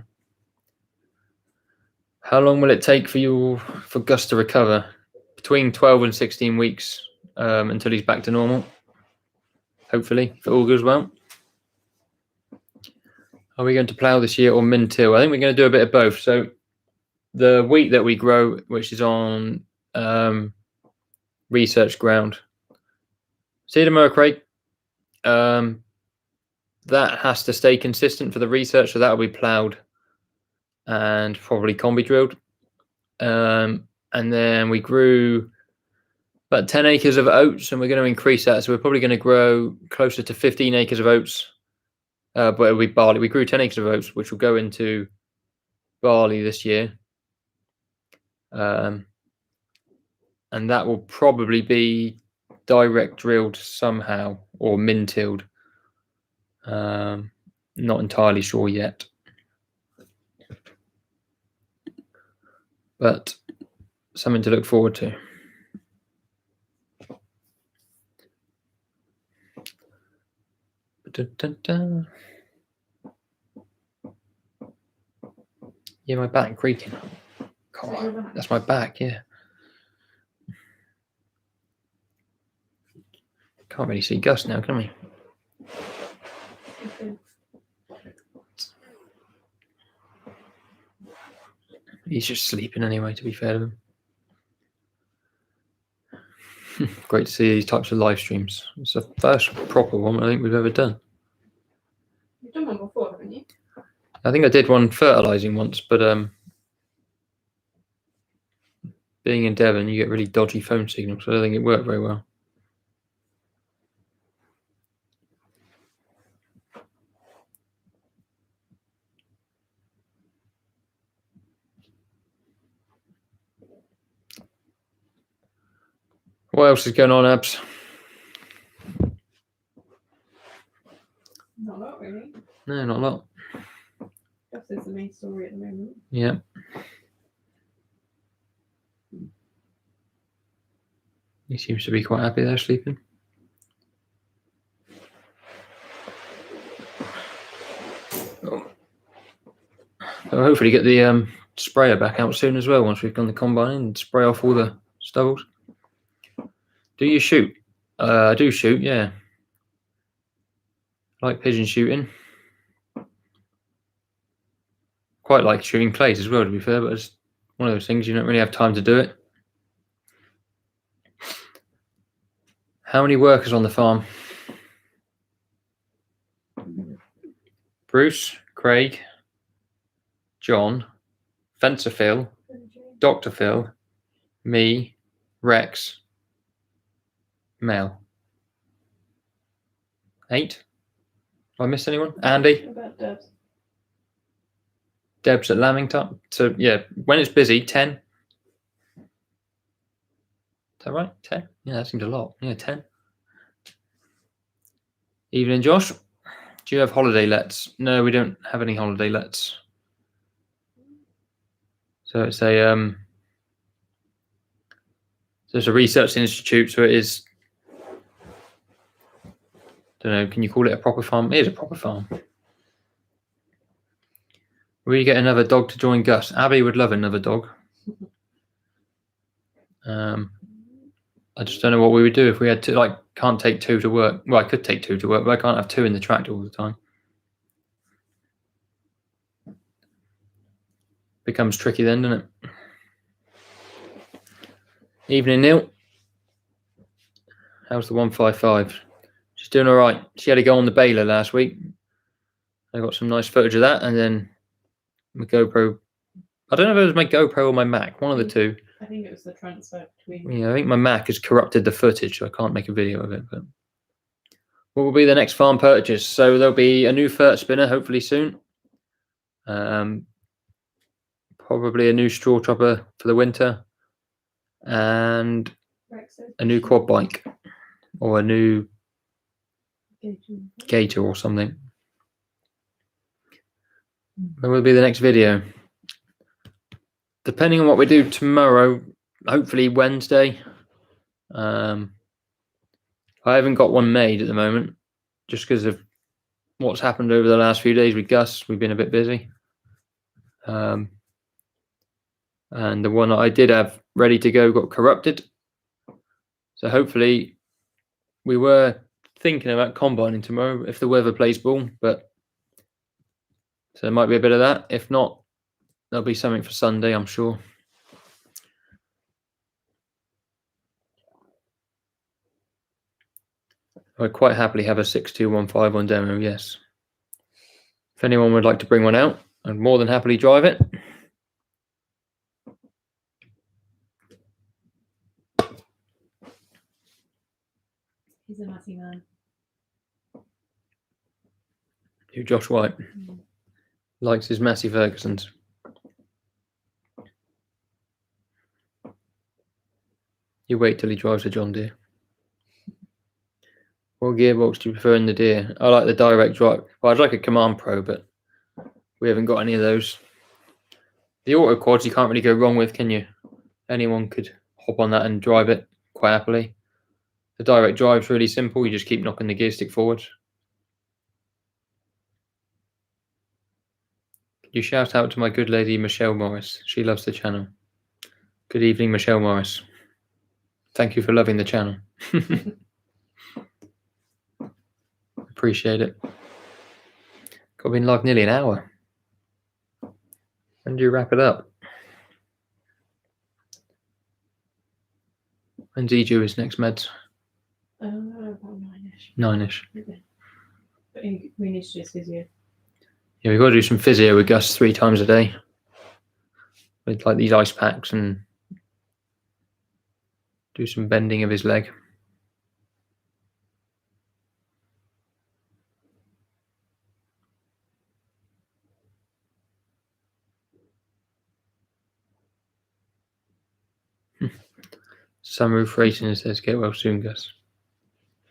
how long will it take for Gus to recover? Between 12 and 16 weeks until he's back to normal. Hopefully, if it all goes well. Are we going to plough this year or min-till? I think we're going to do a bit of both. So the wheat that we grow, which is on research ground, Cedar Craig, that has to stay consistent for the research, so that will be ploughed and probably combi drilled. And then we grew about 10 acres of oats, and we're going to increase that. So we're probably going to grow closer to 15 acres of oats, but it'll be barley. We grew 10 acres of oats, which will go into barley this year. And that will probably be direct drilled somehow or min-tilled. Not entirely sure yet. But something to look forward to. Yeah, my back creaking. God, that's my back, yeah. Can't really see Gus now, can we? Okay. He's just sleeping anyway, to be fair to him. Great to see these types of live streams. It's the first proper one I think we've ever done. You've done one before, haven't you? I think I did one fertilising once, but being in Devon, you get really dodgy phone signals, so I don't think it worked very well. What else is going on, Abs? Not a lot, really. No, not a lot. Gus is the main story at the moment. Yeah. He seems to be quite happy there sleeping. Oh. I'll hopefully get the sprayer back out soon as well once we've done the combine and spray off all the stubbles. Do you shoot? I do shoot, yeah. I like pigeon shooting. Quite like shooting clays as well, to be fair, but it's one of those things you don't really have time to do it. How many workers on the farm? Bruce, Craig, John, Fencer Phil, Dr. Phil, me, Rex, Mel. 8? Have I missed anyone? Andy? What about Debs? Deb's at Lamington. So yeah, when it's busy, 10. Is that right? 10? Yeah, that seems a lot. Yeah, 10. Evening, Josh. Do you have holiday lets? No, we don't have any holiday lets. So it's a so it's a research institute, so it is, don't know, can you call it a proper farm? It is a proper farm. Will you get another dog to join Gus? Abby would love another dog. I just don't know what we would do if we had to, like, can't take 2 to work. Well, I could take 2 to work, but I can't have 2 in the tractor all the time. Becomes tricky then, doesn't it? Evening, Neil. How's the 155? She's doing all right. She had to go on the baler last week. I got some nice footage of that, and then my GoPro. I don't know if it was my GoPro or my Mac, one of the two. I think it was the transfer between. Yeah, I think my Mac has corrupted the footage, so I can't make a video of it. But what will be the next farm purchase? So there'll be a new fert spinner hopefully soon. Probably a new straw chopper for the winter, and a new quad bike or a new gator or something. That will be the next video. Depending on what we do tomorrow, hopefully Wednesday. I haven't got one made at the moment, just because of what's happened over the last few days with Gus. We've been a bit busy. And the one that I did have ready to go got corrupted. So hopefully, we were thinking about combining tomorrow if the weather plays ball, but so there might be a bit of that. If not, there'll be something for Sunday, I'm sure. I'd quite happily have a 6215 on demo, yes. If anyone would like to bring one out, I'd more than happily drive it. He's a messy man. Who, Josh White? Likes his Massey Fergusons. You wait till he drives a John Deere. What gearbox do you prefer in the Deere? I like the direct drive. Well, I'd like a Command Pro, but we haven't got any of those. The auto quads you can't really go wrong with, can you? Anyone could hop on that and drive it quite happily. The direct drive's really simple. You just keep knocking the gear stick forward. You shout out to my good lady Michelle Morris. She loves the channel. Good evening, Michelle Morris. Thank you for loving the channel. Appreciate it. Got been live nearly an hour. When do you wrap it up? When's he due his next meds? About 9ish. 9ish. But we need to do his physio. Yeah, we've got to do some physio with Gus 3 times a day. With like these ice packs and do some bending of his leg. Sunroof Racing says, get well soon, Gus.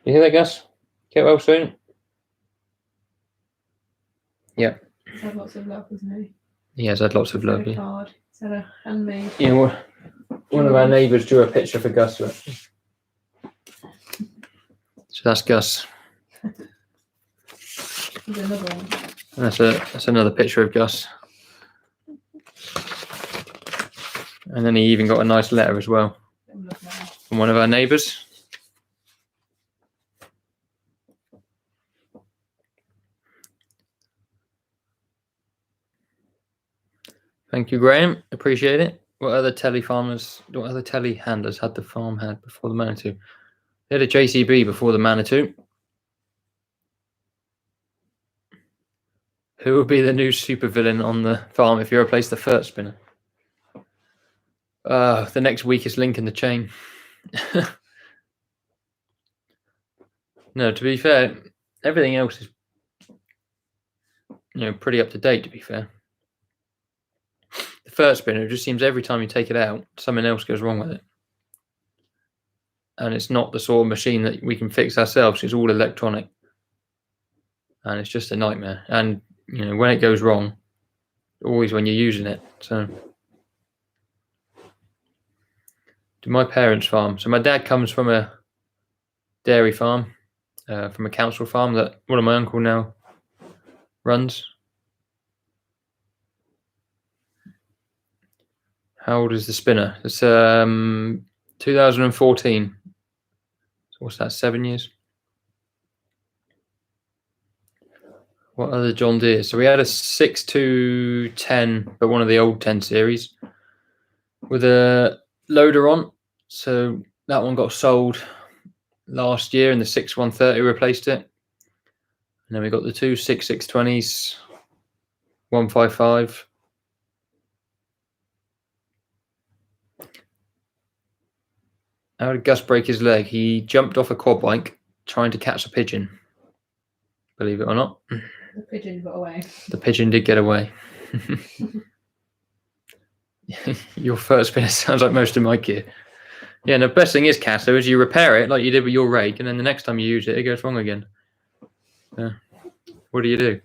You hear that, Gus? Get well soon. Yeah. He's had lots of love, hasn't he? He has had lots of love. He's had a card. He's had a handmade. Yeah, well, one of our neighbours drew a picture for Gus. Look. So that's Gus. There's another one. And that's another picture of Gus. And then he even got a nice letter as well from one of our neighbours. Thank you, Graham. Appreciate it. What other telehandlers had the farm had before the Manitou? They had a JCB before the Manitou. Who would be the new supervillain on the farm if you replace the fert spinner? The next weakest link in the chain. No, to be fair, everything else is, pretty up to date, to be fair. The fert spinner just seems every time you take it out, something else goes wrong with it. And it's not the sort of machine that we can fix ourselves. It's all electronic. And it's just a nightmare. And, when it goes wrong, always when you're using it. So, to my parents' farm. So my dad comes from a dairy farm, from a council farm that one of my uncle now runs. How old is the spinner? It's 2014. So what's that, 7 years? What other John Deere? So we had a 6210, but one of the old 10 series with a loader on. So that one got sold last year and the 6130 replaced it. And then we got the two 6620s, 155. How did Gus break his leg? He jumped off a quad bike trying to catch a pigeon. believe it or not. The pigeon got away. The pigeon did get away. Your first spinner sounds like most of my gear. Yeah, and the best thing is, Cass, though, is you repair it like you did with your rake, and then the next time you use it, it goes wrong again. What do you do?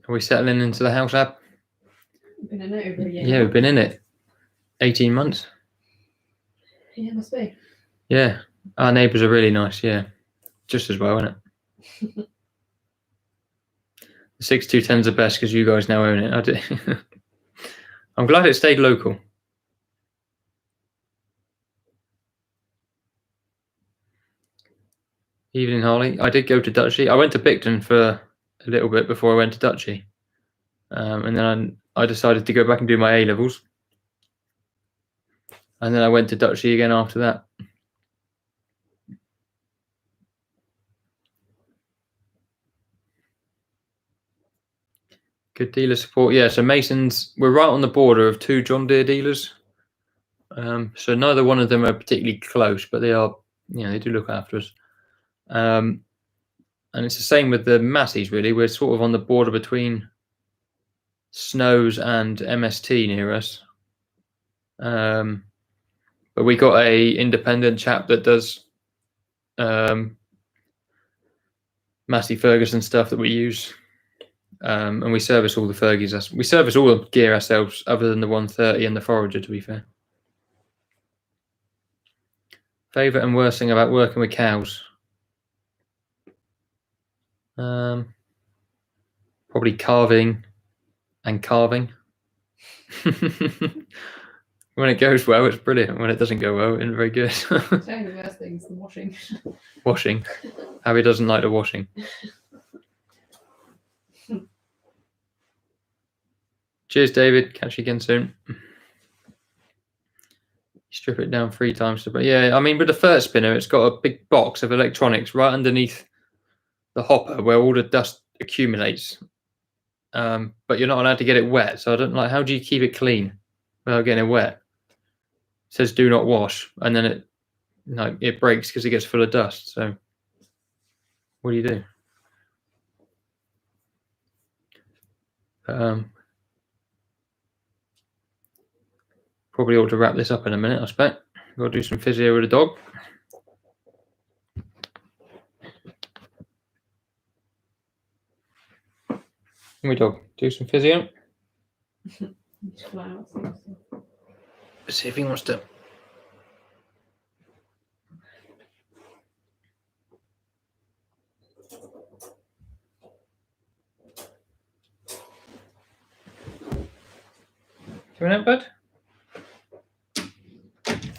Are we settling into the house app? We've been in it over a year. Yeah, we've been in it 18 months. Yeah, must be. Yeah, our neighbours are really nice. Yeah, just as well, isn't it? The 6210's the best because you guys now own it. I do. I'm glad it stayed local. Evening, Harley. I did go to Dutchy. I went to Bicton for a little bit before I went to Dutchy. And then I decided to go back and do my A-levels. And then I went to Dutchy again after that. Good dealer support. Yeah, so Mason's, we're right on the border of 2 John Deere dealers. So neither one of them are particularly close, but they are, they do look after us. And it's the same with the Masseys, really. We're sort of on the border between Snows and MST near us. But we got a independent chap that does Massey Ferguson stuff that we use. And we service all the Fergies. We service all the gear ourselves, other than the 130 and the Forager, to be fair. Favourite and worst thing about working with cows? Probably carving and carving. When it goes well, it's brilliant. When it doesn't go well, it's very good. Saying the worst thing is the washing. Washing. Harry doesn't like the washing. Cheers, David. Catch you again soon. Strip it down 3 times. But yeah, I mean, with the first spinner, it's got a big box of electronics right underneath the hopper where all the dust accumulates. But you're not allowed to get it wet. So I don't like, how do you keep it clean without getting it wet? It says do not wash, and then it breaks because it gets full of dust. So what do you do? Probably ought to wrap this up in a minute, I expect. Got to do some physio with the dog. Come here, dog. Do some physio. Let's see if he wants to. Coming out, bud?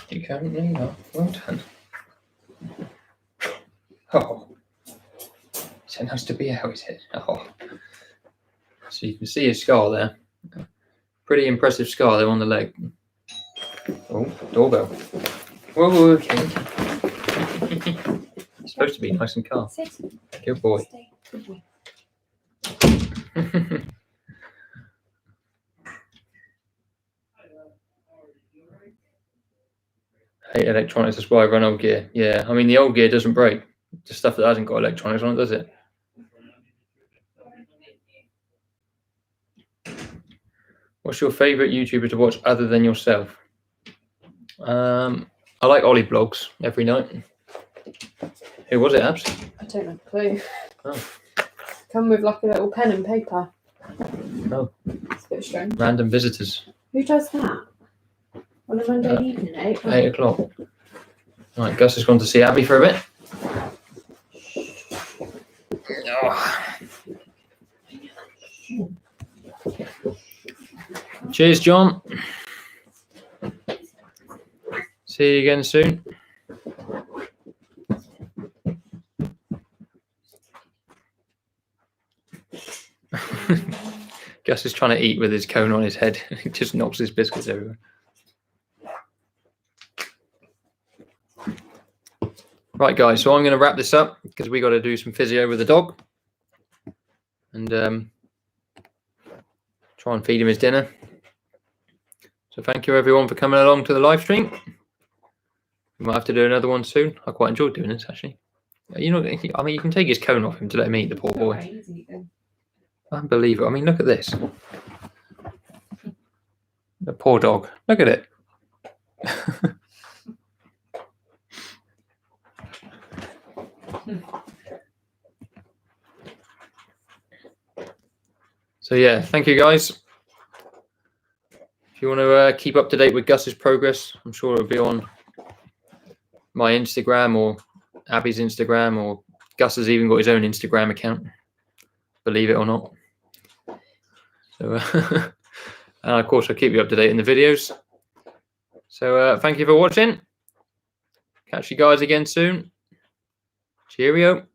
You can't leave that. Well done. Oh. So nice to be out, is it? Oh. So you can see a scar there. Pretty impressive scar there on the leg. Oh, doorbell. Whoa, okay. It's supposed to be nice and calm. Sit. Good boy. Stay. Good boy. Hate electronics, that's why I run old gear. Yeah, I mean, the old gear doesn't break. The stuff that hasn't got electronics on it, does it? What's your favourite YouTuber to watch other than yourself? I like Ollie Blogs every night. Who was it, Abs? I don't have a clue. Oh. Come with like a little pen and paper. Oh. It's a bit strange. Random visitors. Who does that? On a Monday evening, 8 o'clock? 8 o'clock. Right, Gus has gone to see Abby for a bit. Oh. Cheers, John. See you again soon. Gus is trying to eat with his cone on his head. He just knocks his biscuits everywhere. Right, guys, so I'm going to wrap this up because we got to do some physio with the dog and try and feed him his dinner. So thank you, everyone, for coming along to the live stream. We might have to do another one soon. I quite enjoyed doing this, actually. You know, I mean, you can take his cone off him to let him eat, the poor boy. Unbelievable. I mean, look at this. The poor dog. Look at it. So yeah, thank you guys. If you want to keep up to date with Gus's progress, I'm sure it'll be on my Instagram or Abby's Instagram, or Gus has even got his own Instagram account, believe it or not. So, and of course, I'll keep you up to date in the videos. So thank you for watching. Catch you guys again soon. Cheerio.